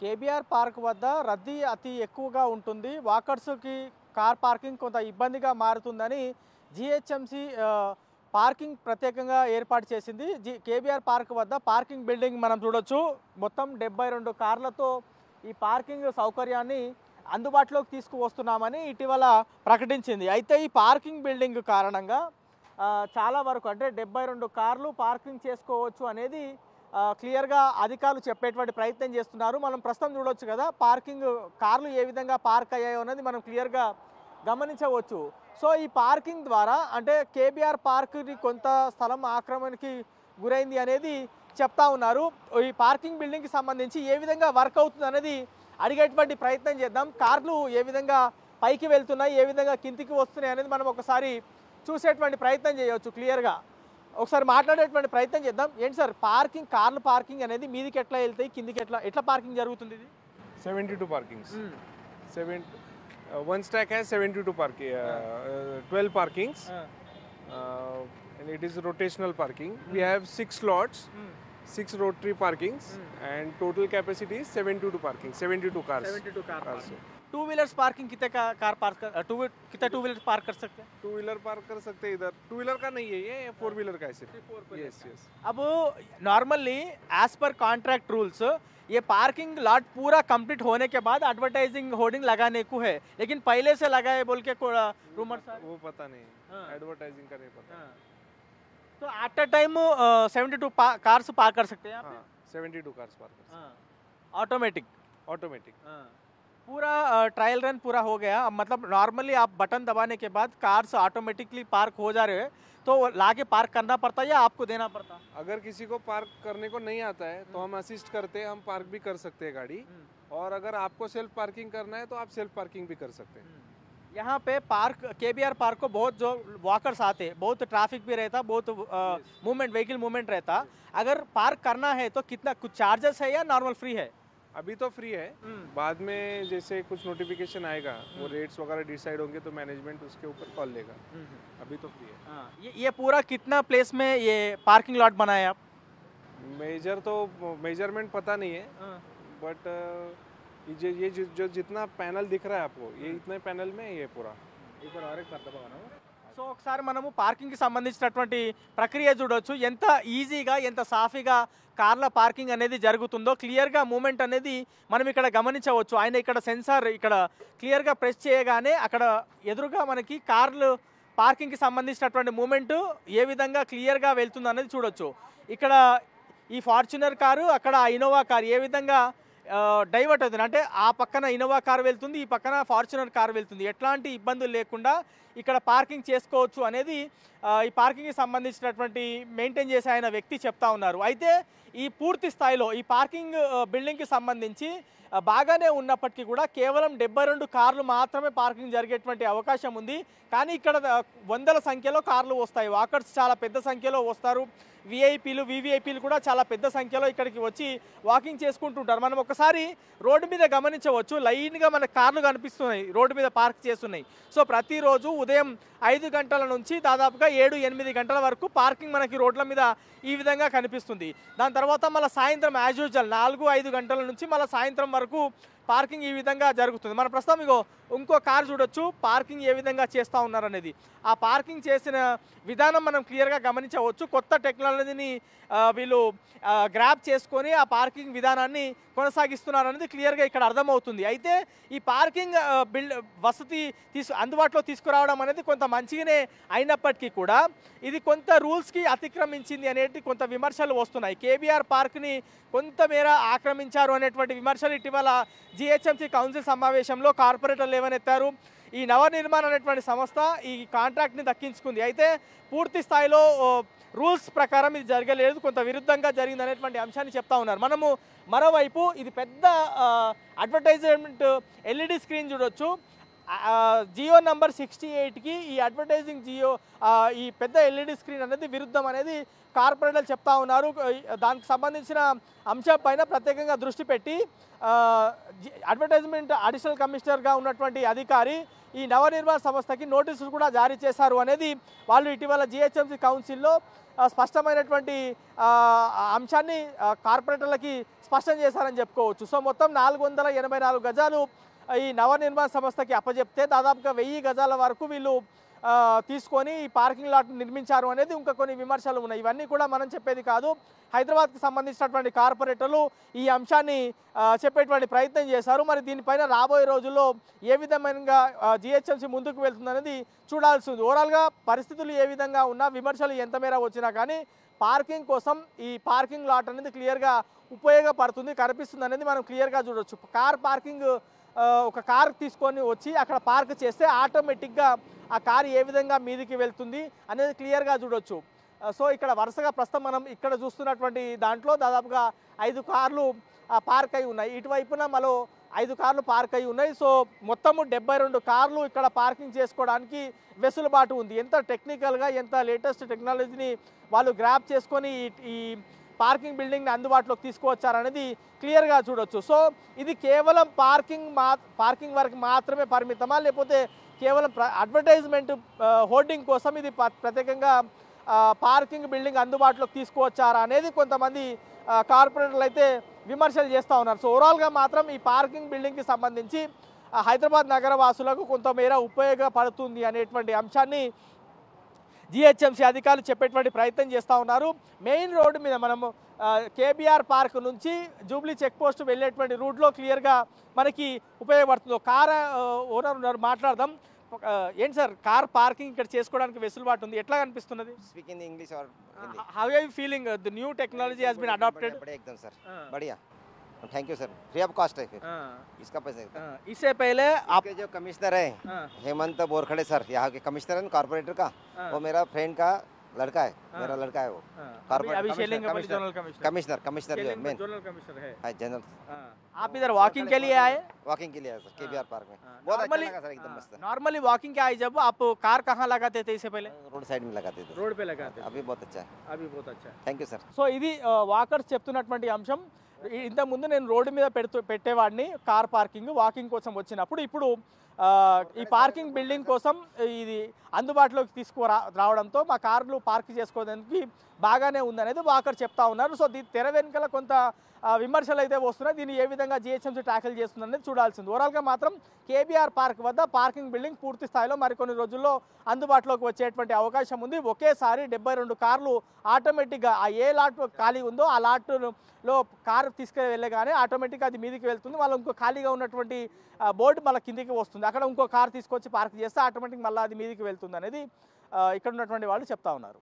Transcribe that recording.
KBR park వద్ద రద్దీ అతి ఎక్కువగా ఉంటుంది. వాకర్స్‌కి కార్ పార్కింగ్ కొంత ఇబ్బందిగా మారుతుందని జీహెచ్ఎంసీ పార్కింగ్ ప్రత్యేకంగా ఏర్పాటు చేసింది. కేబీఆర్ పార్క్ వద్ద పార్కింగ్ బిల్డింగ్ మనం చూడొచ్చు. మొత్తం 72 కార్లతో ఈ పార్కింగ్ సౌకర్యాన్ని అందుబాటులోకి తీసుకువస్తున్నామని ఇటీవల ప్రకటించింది. అయితే ఈ పార్కింగ్ బిల్డింగ్ కారణంగా చాలా వరకు అంటే 72 కార్లు పార్కింగ్ చేసుకోవచ్చు అనేది క్లియర్గా అధికారులు చెప్పేటువంటి ప్రయత్నం చేస్తున్నారు. మనం ప్రస్తుతం చూడొచ్చు కదా, పార్కింగ్ కార్లు ఏ విధంగా పార్క్ అయ్యాయో అనేది మనం క్లియర్గా గమనించవచ్చు. సో ఈ పార్కింగ్ ద్వారా అంటే కేబీఆర్ పార్క్ని కొంత స్థలం ఆక్రమణకి గురైంది అనేది చెప్తా ఉన్నారు. ఈ పార్కింగ్ బిల్డింగ్కి సంబంధించి ఏ విధంగా వర్క్ అవుతుంది అనేది అడిగేటువంటి ప్రయత్నం చేద్దాం. కార్లు ఏ విధంగా పైకి వెళ్తున్నాయి, ఏ విధంగా కిందికి వస్తున్నాయి అనేది మనం ఒకసారి చూసేటువంటి ప్రయత్నం చేయవచ్చు. క్లియర్గా ఒకసారి మాట్లాడేటువంటి ప్రయత్నం చేద్దాం. ఏంటి సార్ పార్కింగ్, కార్లు పార్కింగ్ అనేది మీదికి ఎట్లా వెళ్తాయి, కిందికి ఎట్లా పార్కింగ్ జరుగుతుంది? ఇది 72 parkings. One stack has 72 parking, 12 parkings, and it is rotational parking. We have 6 slots, 6 rotary parkings, and total capacity is 72 parking, 72 cars. 72 cars. Two wheelers parking कितने का कार पार्क कितना टू व्हीलर पार्क कर सकते हैं? Two wheeler park कर सकते हैं इधर. टू व्हीलर का नहीं है ये, 4 व्हीलर का है सिर्फ. Yes yes. अब normally as per contract rules ये पार्किंग लॉट पूरा कंप्लीट होने के बाद एडवर्टाइजिंग होर्डिंग लगाने को है, लेकिन पहले से लगाए बोल के रूमर्स वो पता नहीं, एडवर्टाइजिंग का नहीं पता. तो at a time 72 cars park कर सकते हैं यहाँ पे? 72 कार्स पार्क कर सकते हैं. ऑटोमेटिक पूरा ट्रायल रन पूरा हो गया. अब मतलब नॉर्मली आप बटन दबाने के बाद कार्स ऑटोमेटिकली पार्क हो जा रहे हैं, तो लाके पार्क करना पड़ता है या आपको देना पड़ता? अगर किसी को पार्क करने को नहीं आता है तो हम असिस्ट करते हैं, हम पार्क भी कर सकते हैं गाड़ी. और अगर आपको सेल्फ पार्किंग करना है तो आप सेल्फ पार्किंग भी कर सकते हैं. यहाँ पे पार्क केबीआर पार्क को बहुत जो वॉकर्स आते हैं, बहुत ट्रैफिक भी रहता, बहुत मूवमेंट व्हीकल मूवमेंट रहता. अगर पार्क करना है तो कितना कुछ चार्जेस है या नॉर्मल फ्री है? अभी तो फ्री है. बाद में जैसे कुछ नोटिफिकेशन आएगा, वो रेट्स वगैरह डिसाइड होंगे तो मैनेजमेंट उसके ऊपर कॉल लेगा. अभी तो फ्री है. ये पूरा कितना प्लेस में ये पार्किंग लॉट बनाया आप? मेजरमेंट पता नहीं है, बट ये जो जितना पैनल दिख रहा है आपको, ये इतने पैनल में ये पूरा. సో ఒకసారి మనము పార్కింగ్కి సంబంధించినటువంటి ప్రక్రియ చూడవచ్చు. ఎంత ఈజీగా ఎంత సాఫీగా కార్ల పార్కింగ్ అనేది జరుగుతుందో క్లియర్గా మూమెంట్ అనేది మనం ఇక్కడ గమనించవచ్చు. ఆయన ఇక్కడ సెన్సార్ ఇక్కడ క్లియర్గా ప్రెస్ చేయగానే అక్కడ ఎదురుగా మనకి కార్లు పార్కింగ్కి సంబంధించినటువంటి మూమెంట్ ఏ విధంగా క్లియర్గా వెళ్తుంది అనేది చూడొచ్చు. ఇక్కడ ఈ ఫార్చునర్ కారు, అక్కడ ఇన్నోవా కారు ఏ విధంగా డైవర్ట్ అవుతుంది అంటే ఆ పక్కన ఇన్నోవా కారు వెళ్తుంది, ఈ పక్కన ఫార్చునర్ కారు వెళ్తుంది. ఎట్లాంటి ఇబ్బందులు లేకుండా ఇక్కడ పార్కింగ్ చేసుకోవచ్చు అనేది ఈ పార్కింగ్కి సంబంధించినటువంటి మెయింటైన్ చేసే ఆయన వ్యక్తి చెప్తా ఉన్నారు. అయితే ఈ పూర్తి స్థాయిలో ఈ పార్కింగ్ బిల్డింగ్కి సంబంధించి బాగానే ఉన్నప్పటికీ కూడా కేవలం 72 కార్లు మాత్రమే పార్కింగ్ జరిగేటువంటి అవకాశం ఉంది. కానీ ఇక్కడ వందల సంఖ్యలో కార్లు వస్తాయి. వాకర్స్ చాలా పెద్ద సంఖ్యలో వస్తారు. విఐపీలు వివిఐపీలు కూడా చాలా పెద్ద సంఖ్యలో ఇక్కడికి వచ్చి వాకింగ్ చేసుకుంటుంటారు. మనం ఒకసారి రోడ్డు మీద గమనించవచ్చు, లైన్గా మన కార్లు కనిపిస్తున్నాయి, రోడ్డు మీద పార్క్ చేస్తున్నాయి. సో ప్రతిరోజు ఉదయం 5 గంటల నుంచి దాదాపుగా 7-8 గంటల వరకు పార్కింగ్ మనకి రోడ్ల మీద ఈ విధంగా కనిపిస్తుంది. దాని తర్వాత మళ్ళీ సాయంత్రం యాజ్ యూజువల్ 4-5 గంటల నుంచి మళ్ళీ సాయంత్రం వరకు పార్కింగ్ ఈ విధంగా జరుగుతుంది. మన ప్రస్తుతం ఇంకో కార్ చూడొచ్చు, పార్కింగ్ ఏ విధంగా చేస్తూ ఉన్నారనేది. ఆ పార్కింగ్ చేసిన విధానం మనం క్లియర్గా గమనించవచ్చు. కొత్త టెక్నాలజీని వీళ్ళు గ్రాప్ చేసుకొని ఆ పార్కింగ్ విధానాన్ని కొనసాగిస్తున్నారనేది క్లియర్గా ఇక్కడ అర్థమవుతుంది. అయితే ఈ పార్కింగ్ వసతి అందుబాటులో తీసుకురావడం అనేది కొంత మంచిగానే అయినప్పటికీ కూడా ఇది కొంత రూల్స్కి అతిక్రమించింది అనేది కొంత విమర్శలు వస్తున్నాయి. కేబీఆర్ పార్క్ని కొంతమేర ఆక్రమించారు అనేటువంటి విమర్శలు ఇటీవల జీహెచ్ఎంసీ కౌన్సిల్ సమావేశంలో కార్పొరేటర్లు లేవనెత్తారు. ఈ నవనిర్మాణ్ అనేటువంటి సంస్థ ఈ కాంట్రాక్ట్ని దక్కించుకుంది. అయితే పూర్తి స్థాయిలో రూల్స్ ప్రకారం ఇది జరగలేదు, కొంత విరుద్ధంగా జరిగింది అనేటువంటి అంశాన్ని చెప్తా ఉన్నారు. మనము మరోవైపు ఇది పెద్ద అడ్వర్టైజ్మెంట్ ఎల్ఈడి స్క్రీన్ చూడొచ్చు. జియో నంబర్ 68కి ఈ అడ్వర్టైజింగ్ జియో ఈ పెద్ద ఎల్ఈడి స్క్రీన్ అనేది విరుద్ధం అనేది కార్పొరేటర్లు చెప్తా ఉన్నారు. దానికి సంబంధించిన అంశం పైన ప్రత్యేకంగా దృష్టి పెట్టి అడ్వర్టైజ్మెంట్ అడిషనల్ కమిషనర్గా ఉన్నటువంటి అధికారి ఈ నవనిర్మాణ సంస్థకి నోటీసులు కూడా జారీ చేశారు అనేది వాళ్ళు ఇటీవల జిహెచ్ఎంసీ కౌన్సిల్లో స్పష్టమైనటువంటి అంశాన్ని కార్పొరేటర్లకి స్పష్టం చేశారని చెప్పుకోవచ్చు. సో మొత్తం 484 గజాలు ఈ నవనిర్మాణ సంస్థకి అప్పచెప్తే దాదాపుగా 1000 గజాల వరకు వీళ్ళు తీసుకొని ఈ పార్కింగ్ లాట్ నిర్మించారు అనేది ఇంకా కొన్ని విమర్శలు ఉన్నాయి. ఇవన్నీ కూడా మనం చెప్పేది కాదు. హైదరాబాద్కి సంబంధించినటువంటి కార్పొరేటర్లు ఈ అంశాన్ని చెప్పేటువంటి ప్రయత్నం చేశారు. మరి దీనిపైన రాబోయే రోజుల్లో ఏ విధంగా జిహెచ్ఎంసీ ముందుకు వెళ్తుందనేది చూడాల్సి ఉంది. ఓవరాల్గా పరిస్థితులు ఏ విధంగా ఉన్నా, విమర్శలు ఎంత మేర వచ్చినా కానీ పార్కింగ్ కోసం ఈ పార్కింగ్ లాట్ అనేది క్లియర్గా ఉపయోగపడుతుంది, కనిపిస్తుంది అనేది మనం క్లియర్గా చూడొచ్చు. కార్ పార్కింగ్ ఒక కార్ తీసుకొని వచ్చి అక్కడ పార్క్ చేస్తే ఆటోమేటిక్గా ఆ కారు ఏ విధంగా మీదికి వెళ్తుంది అనేది క్లియర్గా చూడొచ్చు. సో ఇక్కడ వరుసగా ప్రస్తుతం మనం ఇక్కడ చూస్తున్నటువంటి దాంట్లో దాదాపుగా 5 కార్లు పార్క్ అయి ఉన్నాయి. ఇటువైపున మరో 5 కార్లు పార్క్ అయి ఉన్నాయి. సో మొత్తము 72 కార్లు ఇక్కడ పార్కింగ్ చేసుకోవడానికి వెసులుబాటు ఉంది. ఎంత టెక్నికల్గా, ఎంత లేటెస్ట్ టెక్నాలజీని వాళ్ళు గ్రాప్ చేసుకొని ఈ పార్కింగ్ బిల్డింగ్ని అందుబాటులోకి తీసుకువచ్చారనేది క్లియర్గా చూడొచ్చు. సో ఇది కేవలం పార్కింగ్ వరకు మాత్రమే పరిమితమా, లేకపోతే కేవలం అడ్వర్టైజ్మెంట్ హోర్డింగ్ కోసం ఇది ప్రత్యేకంగా పార్కింగ్ బిల్డింగ్ అందుబాటులోకి తీసుకువచ్చారా అనేది కొంతమంది కార్పొరేటర్లు అయితే విమర్శలు చేస్తూ ఉన్నారు. సో ఓవరాల్గా మాత్రం ఈ పార్కింగ్ బిల్డింగ్కి సంబంధించి హైదరాబాద్ నగర వాసులకు కొంతమేర ఉపయోగపడుతుంది అనేటువంటి అంశాన్ని జిహెచ్ఎంసీ అధికారులు చెప్పేటువంటి ప్రయత్నం చేస్తూ ఉన్నారు. మెయిన్ రోడ్డు మీద మనము కేబీఆర్ పార్క్ నుంచి జూబ్లీ చెక్ పోస్ట్ వెళ్ళేటువంటి రూట్లో క్లియర్గా మనకి ఉపయోగపడుతుంది. కార్ ఓనర్ ఉన్నారు, మాట్లాడదాం. ఏంటి సార్, కార్ పార్కింగ్ ఇక్కడ చేసుకోవడానికి వెసులుబాటు ఉంది, ఎట్లా అనిపిస్తున్నది? స్పీకింగ్ ఇంగ్లీష్ और how are you feeling the new technology has been adopted? बढ़िया एकदम सर, बढ़िया, thank you sir, free of cost है फिर इसका पैसा। इससे पहले आपके जो कमिश्नर है हेमंत बोरखड़े सर, यहाँ के कमिश्नर है कॉर्पोरेटर का, वो मेरा फ्रेंड का लड़का है, मेरा लड़का है वो अभी शेलिंगपल्ली जोनल कमिश्नर जो मेन जोनल कमिश्नर है जनरल। आप इधर वॉकिंग के लिए आए? वॉकिंग के लिए आए सर केबीआर पार्क में, बहुत अच्छा लगा सर, एकदम मस्त। नॉर्मली वॉकिंग के आए जब आप कार कहाँ लगाते थे इससे पहले? रोड साइड में लगाते थे, रोड पे लगाते थे, अभी बहुत अच्छा है, अभी बहुत अच्छा है, थैंक यू सर। సో ఇది వాకర్స్ చెప్తున్నటువంటి అంశం. ఇంతకుముందు నేను రోడ్డు మీద పెట్టేవాడిని కార్ పార్కింగ్ వాకింగ్ కోసం వచ్చినప్పుడు, ఇప్పుడు ఈ పార్కింగ్ బిల్డింగ్ కోసం ఇది అందుబాటులోకి రావడంతో మా కార్లు పార్క్ చేసుకోవడానికి బాగానే ఉందనేది వాకర్ చెప్తా ఉన్నారు. సో తెర వెనుకల కొంత విమర్శలు అయితే వస్తున్నాయి. దీన్ని ఏ విధంగా జిహెచ్ఎంసీ ట్యాకిల్ చేస్తుందనేది చూడాల్సింది. ఓవరాల్గా మాత్రం కేబీఆర్ పార్క్ వద్ద పార్కింగ్ బిల్డింగ్ పూర్తి స్థాయిలో మరికొన్ని రోజుల్లో అందుబాటులోకి వచ్చేటువంటి అవకాశం ఉంది. ఒకేసారి 72 కార్లు ఆటోమేటిక్గా ఏ లాట్ ఖాళీ ఉందో ఆ లాట్లో కారు తీసుకువెళ్ళగానే ఆటోమేటిక్గా అది మీదికి వెళ్తుంది. మళ్ళీ ఇంకో ఖాళీగా ఉన్నటువంటి బోర్డు మళ్ళీ కిందికి వస్తుంది. అక్కడ ఇంకో కారు తీసుకొచ్చి పార్క్ చేస్తే ఆటోమేటిక్ మళ్ళీ అది మీదికి వెళ్తుంది అనేది ఇక్కడ ఉన్నటువంటి వాళ్ళు చెప్తా ఉన్నారు.